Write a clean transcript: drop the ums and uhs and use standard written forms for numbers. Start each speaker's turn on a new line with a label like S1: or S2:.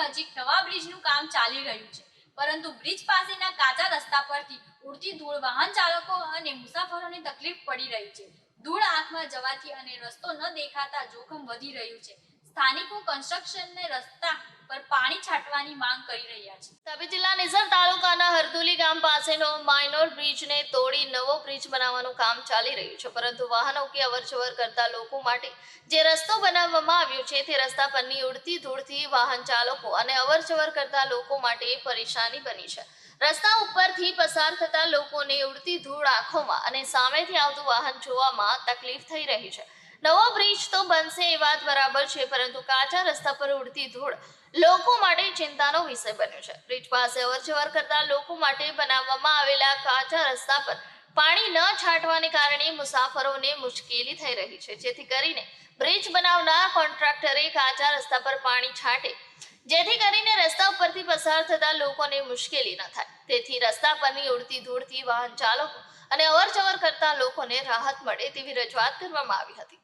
S1: નજીક નવા બ્રિજનું કામ ચાલી રહ્યું છે, પરંતુ બ્રિજ પાસેના કાચા રસ્તા પરથી ઉડતી ધૂળ વાહન ચાલકો અને મુસાફરોને તકલીફ પડી રહી છે. ધૂળ આંખમાં જવાથી અને રસ્તો ન દેખાતા જોખમ વધી રહ્યું છે. સ્થાનિકો કન્સ્ટ્રક્શનને રસ્તા પર પાણી છાંટવાની માંગ કરી રહ્યા છે.
S2: તાપી જિલ્લા નિઝર તાલુકાના હરદોલી ગામ પાસેનો માઇનોર બ્રિજને તોડી નવો બ્રિજ બનાવવાનું કામ ચાલી રહ્યું છે, પરંતુ વાહનો કે અવરજવર કરતા લોકો માટે જે રસ્તો બનાવવામાં આવ્યો છે તે રસ્તા પરની ઉડતી ધૂળથી વાહન ચાલકો અને અવરજવર કરતા લોકો માટે પરેશાની બની છે. રસ્તા ઉપરથી પસાર થતા લોકોને ઉડતી ધૂળ આંખોમાં અને સામેથી આવતું વાહન જોવામાં તકલીફ થઈ રહી છે. નવો બ્રિજ તો બનશે એ વાત બરાબર છે, પરંતુ કાચા રસ્તા પર ઉડતી ધૂળ લોકો માટે ચિંતાનો વિષય બન્યો છે. બ્રિજ પાસે અવરજવર કરતા લોકો માટે બનાવવામાં આવેલા કાચા રસ્તા પર પાણી ન છાંટવાને કારણે મુસાફરોને મુશ્કેલી થઈ રહી છે, જેથી કરીને બ્રિજ બનાવનાર કોન્ટ્રાક્ટરે કાચા રસ્તા પર પાણી છાંટે, જેથી કરીને રસ્તા ઉપરથી પસાર થતા લોકોને મુશ્કેલી ન થાય. તેથી રસ્તા પરની ઉડતી ધૂળથી વાહન ચાલકો અને અવરજવર કરતા લોકોને રાહત મળે તેવી રજૂઆત કરવામાં આવી હતી.